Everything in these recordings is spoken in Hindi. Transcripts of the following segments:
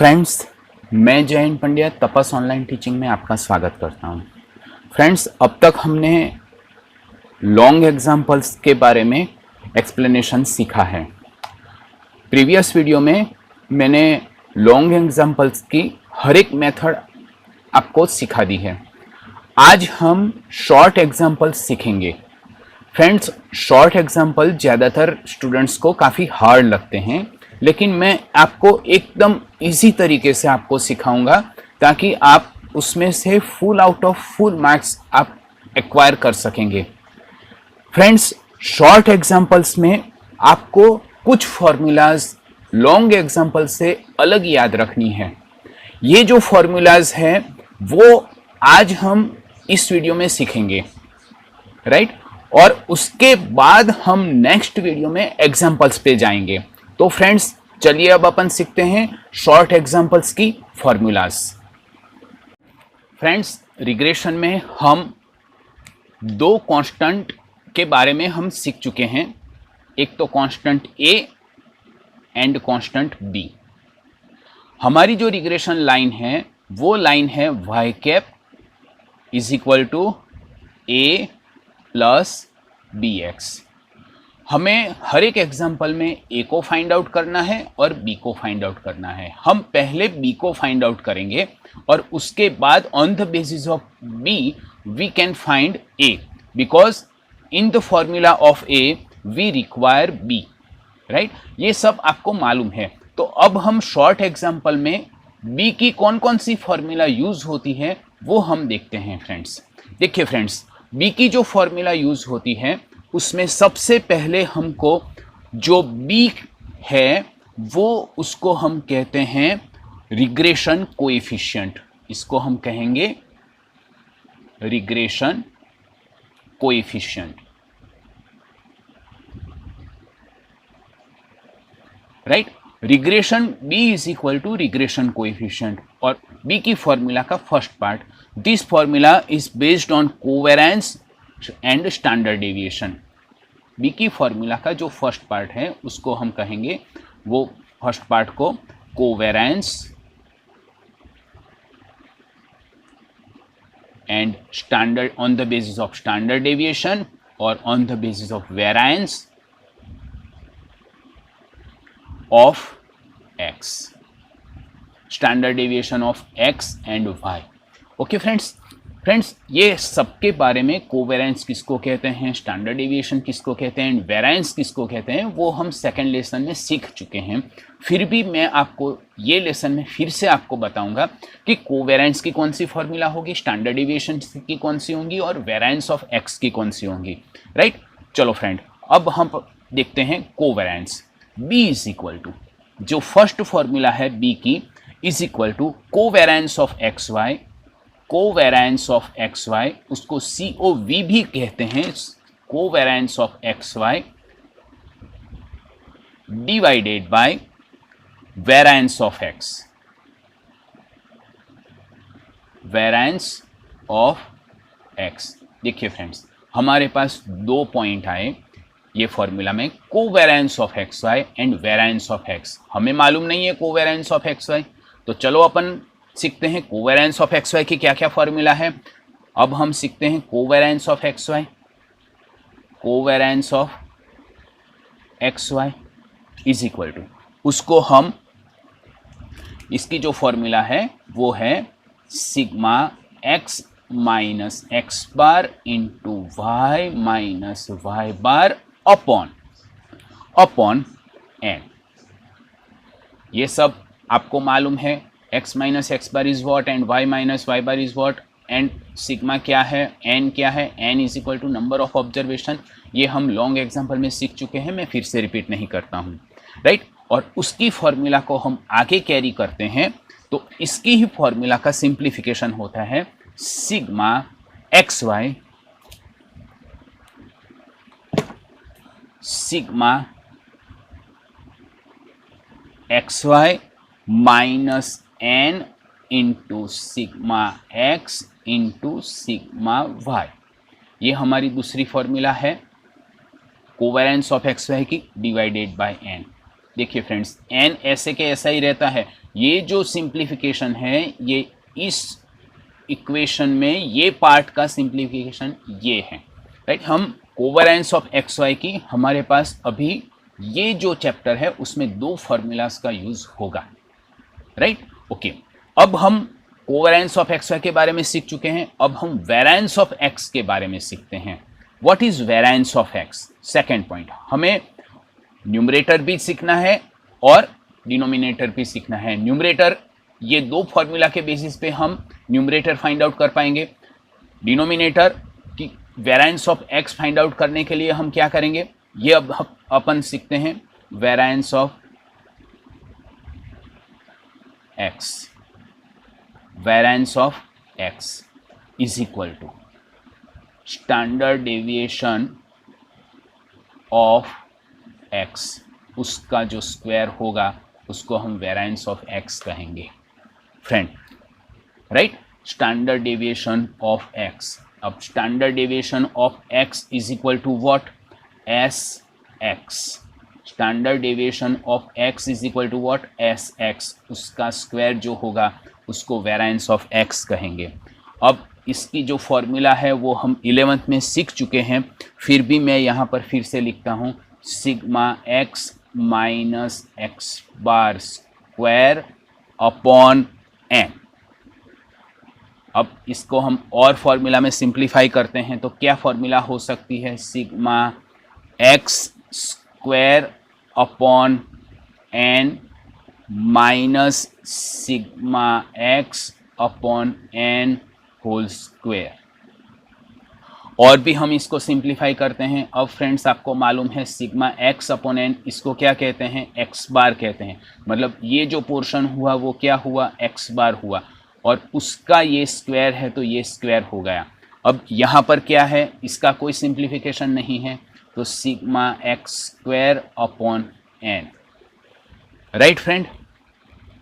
फ्रेंड्स, मैं जयंत पंड्या तपस ऑनलाइन टीचिंग में आपका स्वागत करता हूं। फ्रेंड्स, अब तक हमने लॉन्ग एग्जाम्पल्स के बारे में एक्सप्लेनेशन सीखा है। प्रीवियस वीडियो में मैंने लॉन्ग एग्जाम्पल्स की हर एक मेथड आपको सिखा दी है। आज हम शॉर्ट एग्जाम्पल्स सीखेंगे। फ्रेंड्स, शॉर्ट एग्जाम्पल ज़्यादातर स्टूडेंट्स को काफ़ी हार्ड लगते हैं, लेकिन मैं आपको एकदम इजी तरीके से आपको सिखाऊंगा ताकि आप उसमें से full out of full marks आप एक्वायर कर सकेंगे। फ्रेंड्स, शॉर्ट एग्जाम्पल्स में आपको कुछ फॉर्मूलाज लॉन्ग एग्जाम्पल से अलग याद रखनी है। ये जो फॉर्मूलाज हैं वो आज हम इस वीडियो में सीखेंगे, राइट? और उसके बाद हम नेक्स्ट वीडियो में एग्जाम्पल्स पे जाएंगे। तो फ्रेंड्स, चलिए अब अपन सीखते हैं शॉर्ट एग्जाम्पल्स की फॉर्मूलाज। फ्रेंड्स, रिग्रेशन में हम दो कांस्टेंट के बारे में हम सीख चुके हैं। एक तो constant A and constant B. हमारी जो रिग्रेशन लाइन है वो लाइन है Y cap is equal to A plus B X. हमें हर एक एग्जाम्पल में ए को फाइंड आउट करना है और बी को फाइंड आउट करना है। हम पहले बी को फाइंड आउट करेंगे और उसके बाद on the basis of B we can find A, because in the formula of A we require B, right? ये सब आपको मालूम है। तो अब हम शॉर्ट एग्जाम्पल में बी की कौन कौन सी फॉर्मूला यूज होती है वो हम देखते हैं। फ्रेंड्स, देखिए फ्रेंड्स, बी की जो फॉर्मूला यूज होती है उसमें सबसे पहले हमको जो बी है वो उसको हम कहते हैं रिग्रेशन कोएफिशिएंट। इसको हम कहेंगे regression coefficient, right? Regression B is equal to regression coefficient. और बी की फॉर्मूला का first part, this formula is based on covariance and standard deviation. B की फॉर्मूला का जो फर्स्ट पार्ट है उसको हम कहेंगे, वो फर्स्ट पार्ट को covariance and standard on the basis of standard deviation और on the basis of variance of X, standard deviation of X and Y. Okay friends, ये सबके बारे में कोवेरेंस किसको कहते हैं, स्टैंडर्ड डेविएशन किसको कहते हैं, वेरिएंस किसको कहते हैं, वो हम सेकंड लेसन में सीख चुके हैं। फिर भी मैं आपको ये लेसन में फिर से आपको बताऊंगा कि कोवेरेंस की कौन सी फॉर्मूला होगी, स्टैंडर्ड डेविएशन की कौन सी होंगी और वेरिएंस ऑफ एक्स की कौन सी होंगी, राइट? चलो फ्रेंड, अब हम देखते हैं covariance. B is equal to, जो फर्स्ट फॉर्मूला है बी की, is equal to covariance of X Y. Covariance of X Y उसको COV भी कहते हैं, covariance of X Y divided by variance of X, variance of X. देखिए फ्रेंड्स, हमारे पास दो पॉइंट आए ये फॉर्मूला में, covariance of X Y and variance of X. हमें मालूम नहीं है कोवेरेंस ऑफ एक्स वाई, तो चलो अपन सीखते हैं कोवेरेंस ऑफ एक्स वाई की क्या क्या फॉर्मूला है। अब हम सीखते हैं covariance of X Y. Covariance of X Y is equal to, उसको हम, इसकी जो फॉर्मूला है वो है sigma X minus X bar into Y minus Y bar upon N. ये सब आपको मालूम है, x minus X bar is what and y minus Y bar is what, and sigma क्या है, n क्या है, n is equal to number of observation. ये हम लॉन्ग एग्जाम्पल में सीख चुके हैं, मैं फिर से रिपीट नहीं करता हूँ, राइट? और उसकी फॉर्मूला को हम आगे कैरी करते हैं तो इसकी ही फॉर्मूला का सिंप्लीफिकेशन होता है sigma X Y, sigma X Y minus N into sigma X into sigma Y. ये हमारी दूसरी फॉर्मूला है कोवेरेंस ऑफ एक्स वाई की डिवाइडेड बाय एन। देखिए फ्रेंड्स, एन ऐसे के ऐसा ही रहता है, ये जो सिंप्लीफिकेशन है ये इस इक्वेशन में ये पार्ट का सिंप्लीफिकेशन ये है, राइट। हम कोवेरिएंस ऑफ एक्स वाई की हमारे पास अभी ये जो चैप्टर है उसमें 2 फॉर्मूलाज का यूज होगा, राइट। ओके, अब हम कोवेरिएंस ऑफ एक्स वाई के बारे में सीख चुके हैं, अब हम वेरिएंस ऑफ एक्स के बारे में सीखते हैं। What is variance of x? Second point, हमें न्यूमरेटर भी सीखना है और डिनोमिनेटर भी सीखना है। न्यूमरेटर, ये 2 फॉर्मूला के बेसिस पे हम न्यूमरेटर फाइंड आउट कर पाएंगे। डिनोमिनेटर की variance of X find out करने के लिए हम क्या करेंगे, ये अब अपन सीखते हैं। Variance of X, variance of X is equal to standard deviation of X, उसका जो स्क्वायर होगा उसको हम वेरिएंस ऑफ एक्स कहेंगे friend, right. Standard deviation of X, अब standard deviation of X is equal to what? S X. Standard deviation of X is equal to what? S X, उसका स्क्वायर जो होगा उसको वेरिएंस ऑफ एक्स कहेंगे। अब इसकी जो फॉर्मूला है वो हम 11th में सीख चुके हैं, फिर भी मैं यहाँ पर फिर से लिखता हूँ, sigma X minus X bar square upon N. अब इसको हम और फॉर्मूला में सिंप्लीफाई करते हैं तो क्या फॉर्मूला हो सकती है? Sigma X square upon N minus sigma X upon N whole square. और भी हम इसको सिंप्लीफाई करते हैं। अब फ्रेंड्स आपको मालूम है सिग्मा एक्स अपॉन एन, इसको क्या कहते हैं? एक्स बार कहते हैं। मतलब ये जो पोर्शन हुआ वो क्या हुआ? एक्स बार हुआ, और उसका ये स्क्वायर है तो ये स्क्वायर हो गया। अब यहाँ पर क्या है? इसका कोई सिंप्लीफिकेशन नहीं है, तो sigma X square upon N, right friend.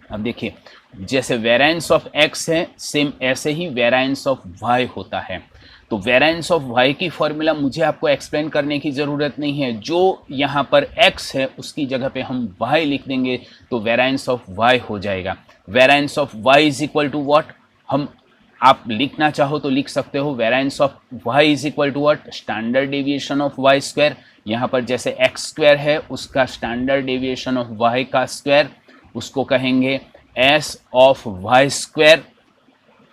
अब देखिए, जैसे वेरिएंस ऑफ एक्स है सेम ऐसे ही वेरिएंस ऑफ वाई होता है। तो वेरिएंस ऑफ वाई की फॉर्मूला मुझे आपको एक्सप्लेन करने की ज़रूरत नहीं है, जो यहाँ पर एक्स है उसकी जगह पे हम वाई लिख देंगे तो वेरिएंस ऑफ वाई हो जाएगा। Variance of Y is equal to what? हम, आप लिखना चाहो तो लिख सकते हो, variance of Y is equal to what? Standard deviation of Y square. यहाँ पर जैसे एक्स स्क्वायर है उसका स्टैंडर्ड डेविएशन ऑफ वाई का स्क्वायर, उसको कहेंगे एस ऑफ वाई स्क्वायर।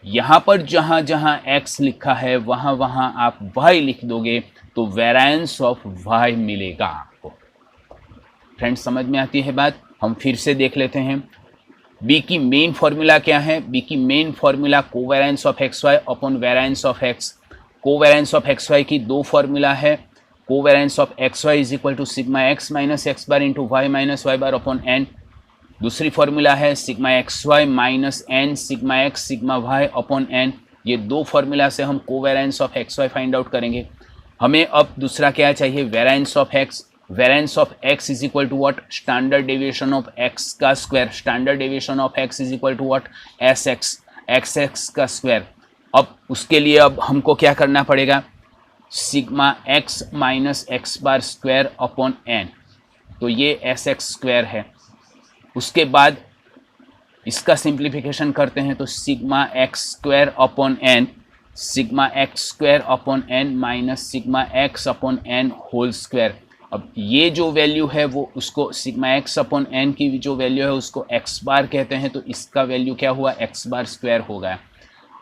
यहाँ पर जहाँ जहाँ x लिखा है वहाँ वहाँ आप y लिख दोगे तो वेरिएंस ऑफ y मिलेगा आपको। फ्रेंड्स समझ में आती है बात? हम फिर से देख लेते हैं। b की मेन फॉर्मूला क्या है? b की main formula covariance of X Y upon variance of X. Covariance of X Y की 2 फॉर्मूला है। Covariance of X Y is equal to sigma X minus X bar into Y minus Y bar upon N. दूसरी फॉर्मूला है sigma X Y minus N sigma X sigma Y upon N. ये 2 फॉर्मूला से हम covariance of X Y find out करेंगे। हमें अब दूसरा क्या चाहिए? Variance of X. Variance of X is equal to what? Standard deviation of X का square. Standard deviation of X is equal to what? S X, X X का स्क्वायर। अब उसके लिए अब हमको क्या करना पड़ेगा? Sigma X minus X bar square upon N, तो ये एस एक्स स्क्वायर है। उसके बाद इसका सिंप्लीफिकेशन करते हैं तो sigma X square upon N, sigma X square upon N minus sigma X upon N whole square. अब ये जो वैल्यू है वो उसको सिग्मा एक्स अपॉन एन की जो वैल्यू है उसको एक्स बार कहते हैं, तो इसका वैल्यू क्या हुआ? एक्स बार स्क्वायर हो गया,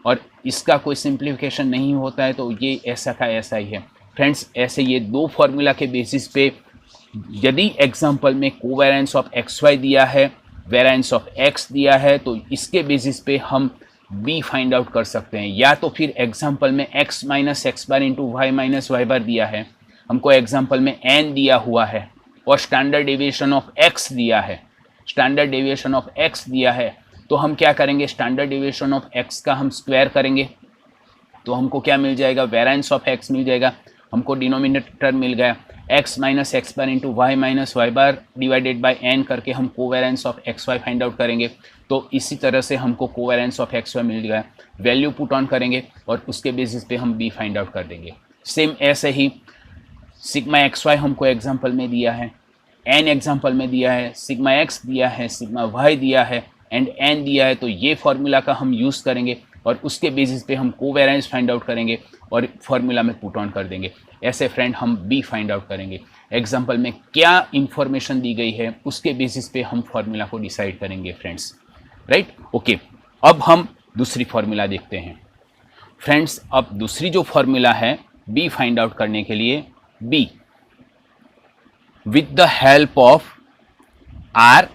और इसका कोई सिंप्लीफिकेशन नहीं होता है तो ये ऐसा का ऐसा ही है। फ्रेंड्स ऐसे ये 2 फॉर्मूला के बेसिस पे यदि एग्जाम्पल में कोवेरिएंस ऑफ एक्स वाई दिया है, वेरिएंस ऑफ एक्स दिया है, तो इसके बेसिस पे हम b फाइंड आउट कर सकते हैं। या तो फिर एग्जाम्पल में x minus X bar into Y minus Y बार दिया है, हमको एग्जाम्पल में n दिया हुआ है और स्टैंडर्ड डेविएशन ऑफ x दिया है, स्टैंडर्ड डेविएशन ऑफ x दिया है, तो हम क्या करेंगे? स्टैंडर्ड डेविएशन ऑफ x का हम स्क्वायर करेंगे तो हमको क्या मिल जाएगा? वेरिएंस ऑफ x मिल जाएगा। हमको डिनोमिनेटर मिल गया x minus X bar into Y minus Y bar divided by N करके हम covariance of X Y find out करेंगे। तो इसी तरह से हमको कोवेरिएंस ऑफ एक्स वाई मिल गया। वैल्यू पुट ऑन करेंगे और उसके बेसिस पे हम b फाइंड आउट कर देंगे। सेम ऐसे ही सिग्मा एक्स वाई हमको एग्जाम्पल में दिया है, n एग्जाम्पल में दिया है, सिग्मा एक्स दिया है, सिग्मा वाई दिया है, एंड एन दिया है तो ये फॉर्मूला का हम यूज़ करेंगे और उसके बेसिस पे हम कोवेरिएंस फाइंड आउट करेंगे और फॉर्मूला में पुट ऑन कर देंगे। ऐसे फ्रेंड हम बी फाइंड आउट करेंगे। एग्जाम्पल में क्या इंफॉर्मेशन दी गई है उसके बेसिस पे हम फॉर्मूला को डिसाइड करेंगे फ्रेंड्स, राइट। ओके, अब हम दूसरी फॉर्मूला देखते हैं फ्रेंड्स। अब दूसरी जो फॉर्मूला है बी फाइंड आउट करने के लिए, B with the help of R,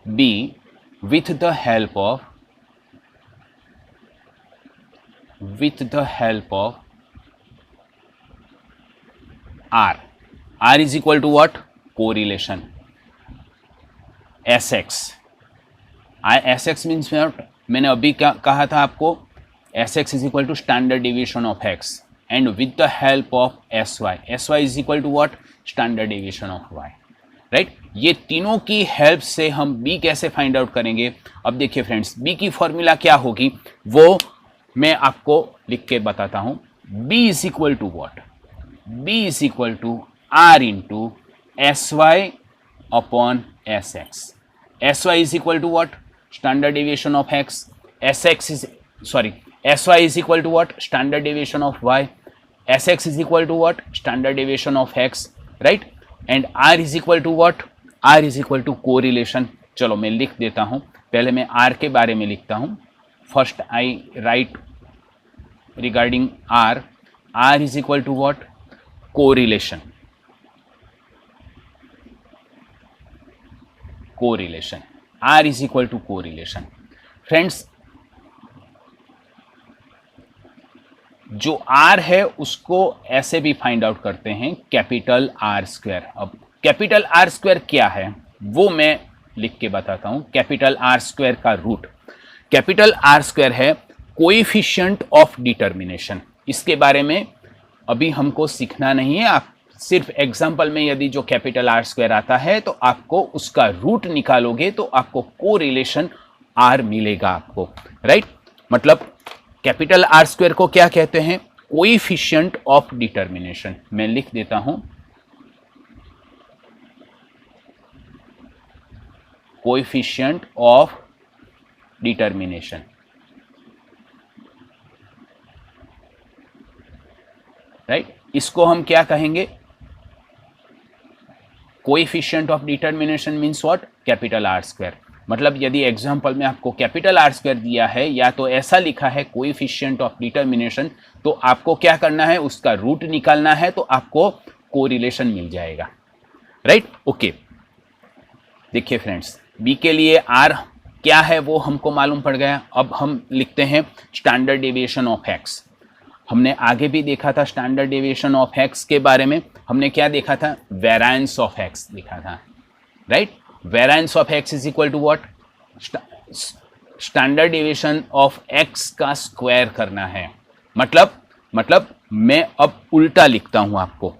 B with the help of R. R is equal to what? Correlation. Sx. Sx means what? मैंने अभी कहा था आपको Sx is equal to standard deviation of x and with the help of Sy. Sy is equal to what? Standard deviation of y. Right, ये तीनों की हेल्प से हम b कैसे फाइंड आउट करेंगे। अब देखिए फ्रेंड्स, b की फॉर्मूला क्या होगी वो मैं आपको लिख के बताता हूं। b is equal to what? b is equal to r into sy upon sx. sy is equal to what? Standard deviation of x. sy is equal to what? Standard deviation of y. sx is equal to what? Standard deviation of x, right. And r is equal to what? r is equal to correlation. चलो मैं लिख देता हूं, पहले मैं r के बारे में लिखता हूं। First I write regarding R. R is equal to what? Correlation. R is equal to correlation. Friends, जो R है उसको ऐसे भी फाइंड आउट करते हैं, कैपिटल R स्क्वायर। अब कैपिटल R स्क्वायर क्या है वो मैं लिख के बताता हूं। कैपिटल R स्क्वायर का रूट, कैपिटल R स्क्वायर है कोएफिशिएंट ऑफ डिटर्मिनेशन। इसके बारे में अभी हमको सीखना नहीं है, आप सिर्फ एग्जांपल में यदि जो कैपिटल R स्क्वायर आता है तो आपको उसका रूट निकालोगे तो आपको कोरिलेशन R मिलेगा आपको, राइट। मतलब कैपिटल R स्क्वायर को क्या कहते हैं? Coefficient of determination. मैं लिख देता हूं, कोएफिशिएंट ऑफ डिटर्मिनेशन, राइट। इसको हम क्या कहेंगे? Coefficient of determination means what? Capital R square. मतलब यदि एग्जांपल में आपको कैपिटल R स्क्वायर दिया है या तो ऐसा लिखा है कोएफिशिएंट ऑफ डिटर्मिनेशन, तो आपको क्या करना है? उसका रूट निकालना है तो आपको कोरिलेशन मिल जाएगा, राइट। ओके, देखिए फ्रेंड्स, बी के लिए R क्या है वो हमको मालूम पड़ गया। अब हम लिखते हैं स्टैंडर्ड डेविएशन ऑफ x। हमने आगे भी देखा था स्टैंडर्ड डेविएशन ऑफ x के बारे में। हमने क्या देखा था? वेरिएंस ऑफ x लिखा था, right. Variance of x is equal to what? Standard deviation of x का स्क्वायर करना है। मतलब मैं अब उल्टा लिखता हूं आपको,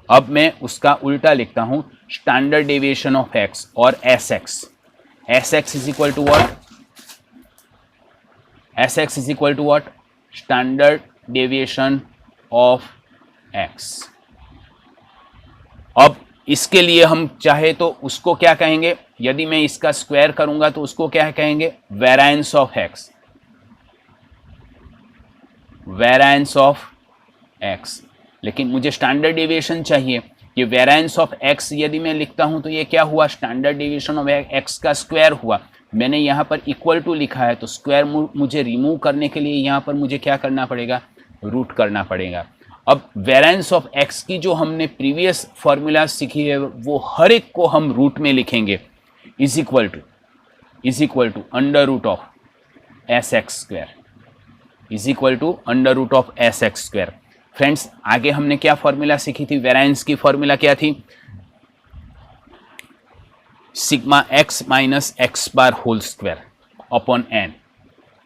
अब मैं उसका उल्टा लिखता हूं, स्टैंडर्ड डेविएशन ऑफ x और sx is equal to what? sx is equal to what? Standard deviation of x. अब इसके लिए हम चाहे तो उसको क्या कहेंगे? यदि मैं इसका स्क्वायर करूंगा तो उसको क्या कहेंगे? Variance of x। Variance of x, लेकिन मुझे स्टैंडर्ड डेविएशन चाहिए। ये वेरिएंस ऑफ x यदि मैं लिखता हूं तो ये क्या हुआ? स्टैंडर्ड डेविएशन ऑफ x का स्क्वायर हुआ। मैंने यहां पर इक्वल टू लिखा है तो स्क्वायर मुझे रिमूव करने के लिए यहां पर मुझे क्या करना पड़ेगा? रूट करना पड़ेगा। अब वेरिएंस ऑफ x की जो हमने प्रीवियस फॉर्मूला सीखी है वो हर एक को हम रूट में लिखेंगे, is equal to under root of sx square, is equal to under root of sx square. Friends, आगे हमने क्या फॉर्मूला सीखी थी? वेरिएंस की फॉर्मूला क्या थी? Sigma x minus X bar whole square upon n।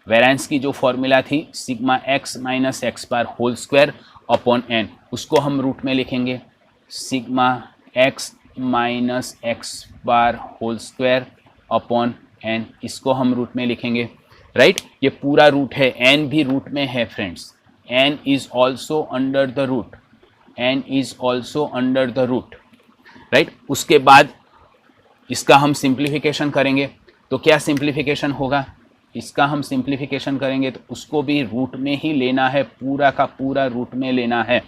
Variance की जो फॉर्मूला थी sigma x minus X bar whole square upon n, उसको हम रूट में लिखेंगे sigma x minus X bar whole square upon n, इसको हम रूट में लिखेंगे, राइट। ये पूरा रूट है, n भी रूट में है friends, n is also under the root, n is also under the root, right। उसके बाद इसका हम सिंप्लीफिकेशन करेंगे तो क्या सिंप्लीफिकेशन होगा, इसका हम सिंप्लीफिकेशन करेंगे तो उसको भी रूट में ही लेना है, पूरा का पूरा रूट में लेना है।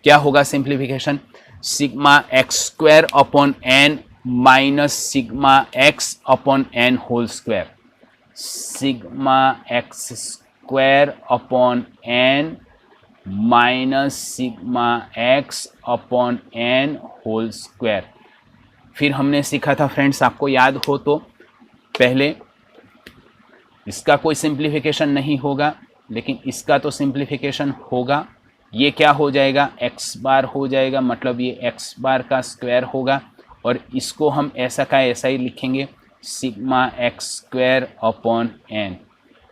क्या होगा simplification, sigma X square upon N minus sigma X upon N whole square, sigma X square upon N minus sigma X upon N whole square. फिर हमने सीखा था फ्रेंड्स, आपको याद हो तो, पहले इसका कोई सिंप्लीफिकेशन नहीं होगा लेकिन इसका तो सिंप्लीफिकेशन होगा। ये क्या हो जाएगा, एक्स बार हो जाएगा, मतलब ये एक्स बार का स्क्वायर होगा और इसको हम ऐसा का ऐसा ही लिखेंगे, sigma X square upon N.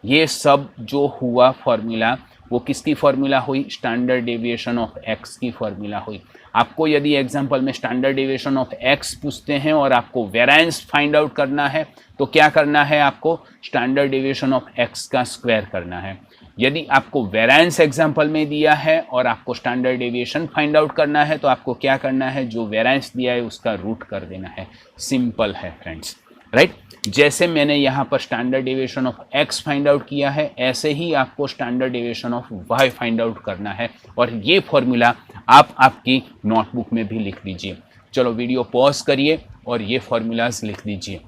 ये सब जो हुआ फॉर्मूला वो किसकी फॉर्मूला हुई, स्टैंडर्ड डेविएशन ऑफ एक्स की फॉर्मूला हुई। आपको यदि एग्जांपल में स्टैंडर्ड डेविएशन ऑफ एक्स पूछते हैं और आपको वेरिएंस फाइंड आउट करना है तो क्या करना है, आपको स्टैंडर्ड डेविएशन ऑफ एक्स का स्क्वायर करना है। यदि आपको वेरिएंस एग्जांपल में दिया है और आपको स्टैंडर्ड डेविएशन फाइंड आउट करना है तो आपको क्या करना है, जो वेरिएंस दिया है उसका रूट कर देना है। सिंपल है फ्रेंड्स, राइट। जैसे मैंने यहाँ पर standard deviation of X find out किया है ऐसे ही आपको standard deviation of Y find out करना है और ये फॉर्मूला आप आपकी नोटबुक में भी लिख दीजिए। चलो वीडियो पॉज करिए और ये फॉर्मूलाज लिख दीजिए।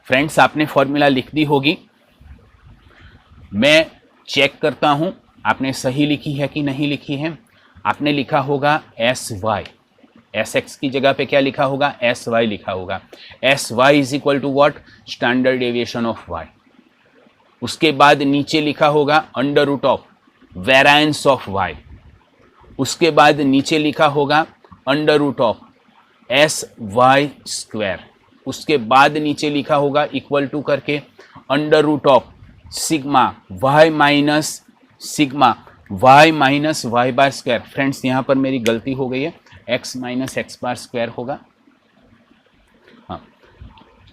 फ्रेंड्स आपने फॉर्मूला लिख दी होगी, मैं चेक करता हूं आपने सही लिखी है कि नहीं लिखी है। आपने लिखा होगा एस वाई, एस एक्स की जगह पे क्या लिखा होगा, एस वाई लिखा होगा। S Y is equal to what, standard deviation of Y. उसके बाद नीचे लिखा होगा under root of variance of Y. उसके बाद नीचे लिखा होगा under root of S Y square. उसके बाद नीचे लिखा होगा इक्वल टू करके under root of sigma Y minus sigma Y minus Y bar square. Friends यहाँ पर मेरी गलती हो गई है, X minus X bar square होगा, हाँ,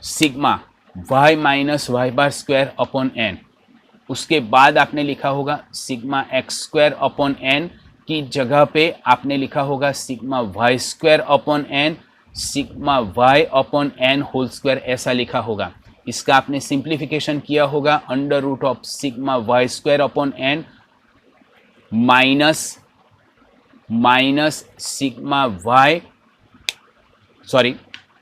sigma Y minus Y bar square upon N. उसके बाद आपने लिखा होगा sigma X square upon N की जगह पे आपने लिखा होगा sigma Y square upon N, sigma Y upon N whole square, ऐसा लिखा होगा। इसका आपने सिंप्लीफिकेशन किया होगा under root of sigma Y square upon N minus sigma Y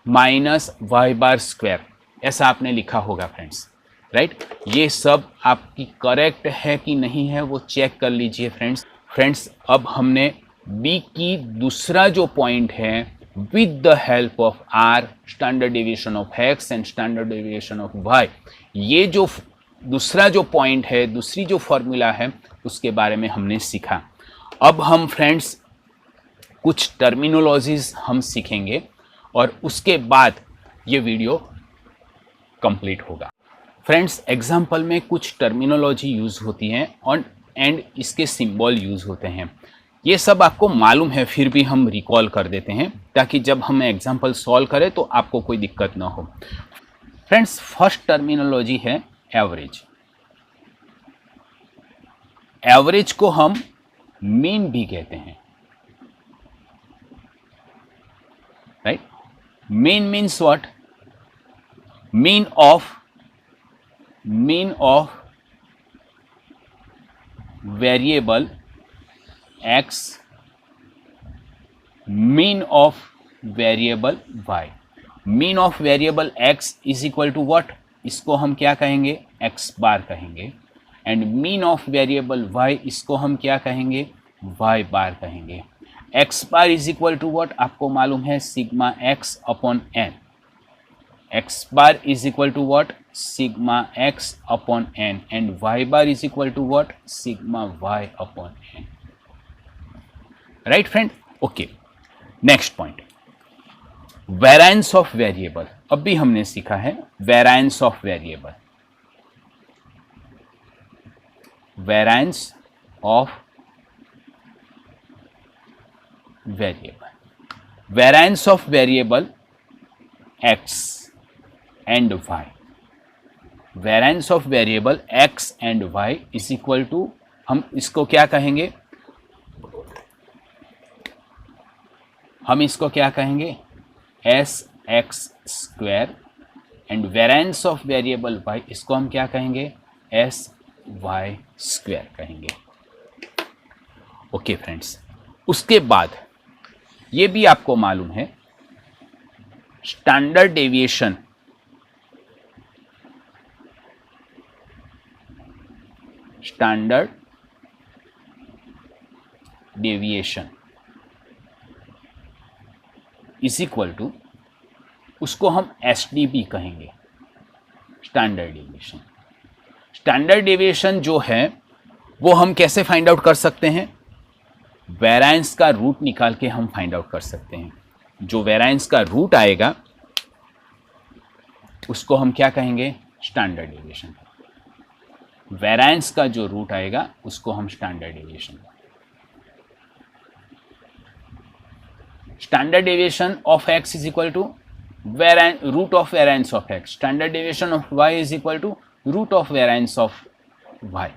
minus Y bar square, ऐसा आपने लिखा होगा फ्रेंड्स, राइट। ये सब आपकी करेक्ट है कि नहीं है वो चेक कर लीजिए फ्रेंड्स। अब हमने बी की दूसरा जो पॉइंट है with the help of R, standard deviation of X and standard deviation of Y, ये जो दूसरा जो पॉइंट है, दूसरी जो फॉर्मूला है उसके बारे में हमने सीखा। अब हम फ्रेंड्स कुछ टर्मिनोलॉजीज हम सीखेंगे और उसके बाद ये वीडियो कंप्लीट होगा। फ्रेंड्स एग्जाम्पल में कुछ टर्मिनोलॉजी यूज होती हैं और एंड इसके सिंबल यूज होते हैं। ये सब आपको मालूम है फिर भी हम रिकॉल कर देते हैं ताकि जब हम एग्जाम्पल सॉल्व करें तो आपको कोई दिक्कत ना हो। फ्रेंड्स फर्स्ट टर्मिनोलॉजी है एवरेज। एवरेज को हम मीन भी कहते हैं, right. Mean means what, mean of variable x, mean of variable y। Mean of variable x is equal to what, इसको हम क्या कहेंगे, x बार कहेंगे। And mean of variable y इसको हम क्या कहेंगे, y बार कहेंगे। x bar is equal to what, आपको मालूम है sigma x upon n। x bar is equal to what, sigma x upon n and y bar is equal to what, sigma y upon n, right friend. Okay, next point variance of variable. अब भी हमने सीखा है variance of variable. Variance of variable, variance of variable x and y, variance of variable x and y is equal to, हम इसको क्या कहेंगे, हम इसको क्या कहेंगे, S X square, and variance of variable Y, इसको हम क्या कहेंगे, एस वाई स्क्वायर कहेंगे। ओके फ्रेंड्स, उसके बाद ये भी आपको मालूम है, standard deviation, standard deviation is equal to, उसको हम एस डी भी कहेंगे, स्टैंडर्ड डेविएशन। स्टैंडर्ड डेविएशन जो है वो हम कैसे फाइंड आउट कर सकते हैं, वेरिएंस का रूट निकाल के हम फाइंड आउट कर सकते हैं। जो वेरिएंस का रूट आएगा उसको हम क्या कहेंगे, स्टैंडर्ड डेविएशन। वेरिएंस का जो रूट आएगा उसको हम standard deviation. Standard deviation of x is equal to root of variance of x, standard deviation of y is equal to root of variance of y,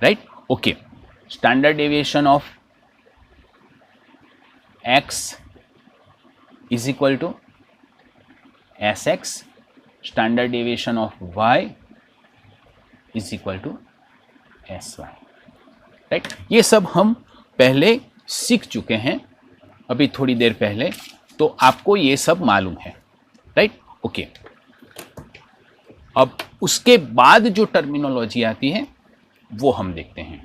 right. Okay, standard deviation of x is equal to sx, standard deviation of y is equal to sy, right. ये सब हम पहले सीख चुके हैं अभी थोड़ी देर पहले, तो आपको ये सब मालूम है, राइट। ओके, अब उसके बाद जो टर्मिनोलॉजी आती है वो हम देखते हैं।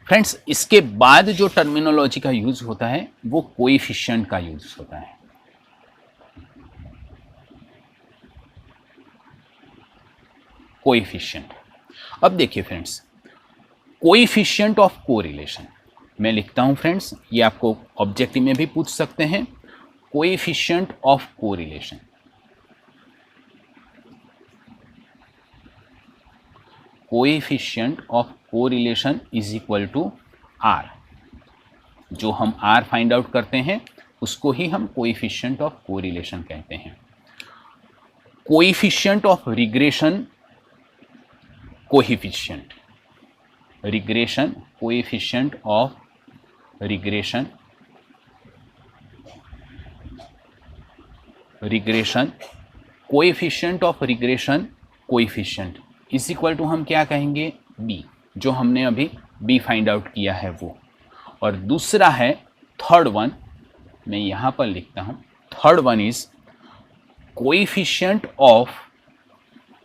फ्रेंड्स, इसके बाद जो टर्मिनोलॉजी का यूज होता है वो कोएफिशिएंट का यूज होता है। कोएफिशिएंट, अब देखिए फ्रेंड्स, कोएफिशिएंट ऑफ कोरिलेशन मैं लिखता हूं फ्रेंड्स, ये आपको ऑब्जेक्टिव में भी पूछ सकते हैं। Coefficient of correlation, coefficient of correlation is equal to R. जो हम आर फाइंड आउट करते हैं उसको ही हम कोएफिशिएंट ऑफ कोरिलेशन कहते हैं। Coefficient of regression, coefficient regression, coefficient of regression, regression, coefficient of regression, coefficient is equal to हम क्या कहेंगे, बी, जो हमने अभी बी फाइंड आउट किया है वो। और दूसरा है थर्ड वन, मैं यहां पर लिखता हूं, third one is coefficient of,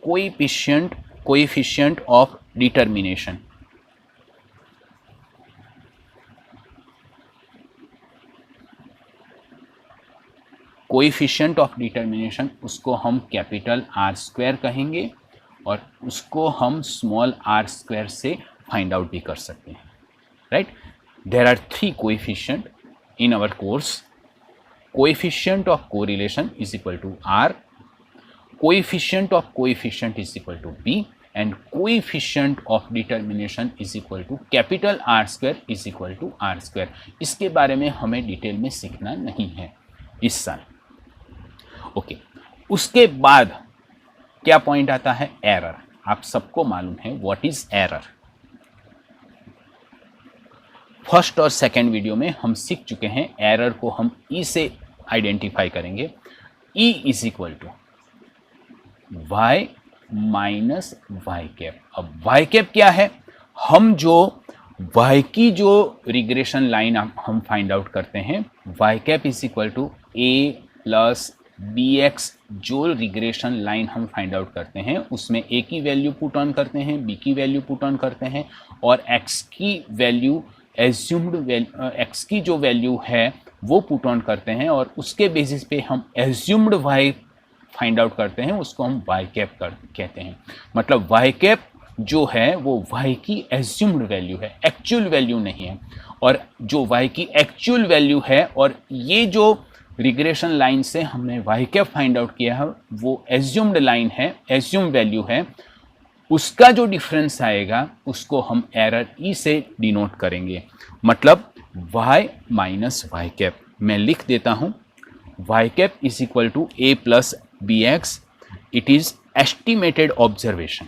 coefficient of determination, coefficient of determination, उसको हम कैपिटल आर स्क्वायर कहेंगे और उसको हम स्मॉल आर स्क्वायर से फाइंड आउट भी कर सकते हैं, right. There are 3 coefficient in our course. Coefficient of correlation is equal to R, coefficient of coefficient is equal to B, and coefficient of determination is equal to capital R square is equal to are square. इसके बारे में हमें डिटेल में सीखना नहीं है इस साल। ओके, उसके बाद क्या पॉइंट आता है, एरर। आप सबको मालूम है व्हाट इज एरर। फर्स्ट और सेकंड वीडियो में हम सीख चुके हैं एरर को हम ई से आइडेंटिफाई करेंगे। E is equal to Y minus Y cap. अब वाई कैप क्या है, हम जो वाई की जो रिग्रेशन लाइन हम फाइंड आउट करते हैं, Y cap is equal to A plus B X, जो रिग्रेशन लाइन हम फाइंड आउट करते हैं उसमें ए की वैल्यू पुट ऑन करते हैं, बी की वैल्यू पुट ऑन करते हैं और एक्स की वैल्यू एज्यूम्ड एक्स की जो वैल्यू है वो पुट ऑन करते हैं और उसके बेसिस पे हम एज्यूम्ड वाई फाइंड आउट करते हैं, उसको हम वाई कैप कहते हैं। मतलब वाई कैप जो है वो वाई की एज्यूम्ड वैल्यू है, एक्चुअल वैल्यू नहीं है। और जो वाई की एक्चुअल वैल्यू है और ये जो रिग्रेशन लाइन से हमने वाई कैप फाइंड आउट किया है वो एज्यूम्ड लाइन है, एज्यूम वैल्यू है, उसका जो डिफरेंस आएगा उसको हम एरर ई से डिनोट करेंगे। मतलब y माइनस वाई कैप, मैं लिख देता हूं, Y cap is equal to A plus B X. It is estimated observation,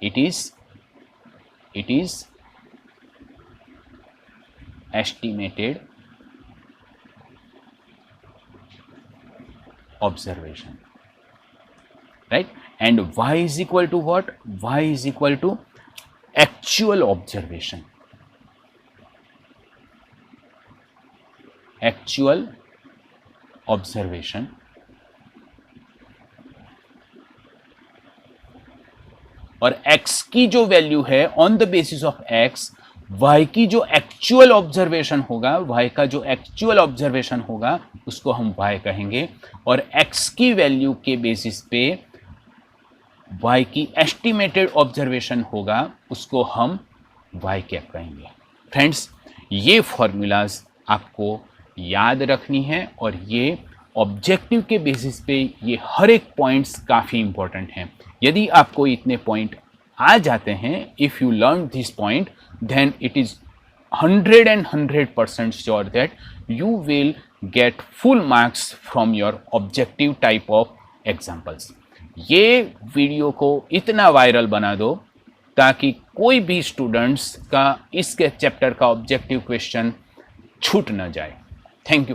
it is estimated observation, right? And y is equal to what? Y is equal to actual observation. Actual observation. और x की जो वैल्यू है on the basis of x, y की जो एक्चुअल ऑब्जर्वेशन होगा, y का जो एक्चुअल ऑब्जर्वेशन होगा उसको हम y कहेंगे, और x की वैल्यू के बेसिस पे y की एस्टिमेटेड ऑब्जर्वेशन होगा उसको हम y कैप कहेंगे। फ्रेंड्स, ये फॉर्मूलाज आपको याद रखनी है और ये ऑब्जेक्टिव के बेसिस पे ये हर एक पॉइंट्स काफ़ी इंपॉर्टेंट हैं। यदि आपको इतने पॉइंट आ जाते हैं, if you learn this point, then it is 100% sure that you will get full marks from your objective type of examples. ये वीडियो को इतना वायरल बना दो ताकि कोई भी स्टूडेंट्स का इसके चैप्टर का ऑब्जेक्टिव क्वेश्चन छूट न जाए। Thank you.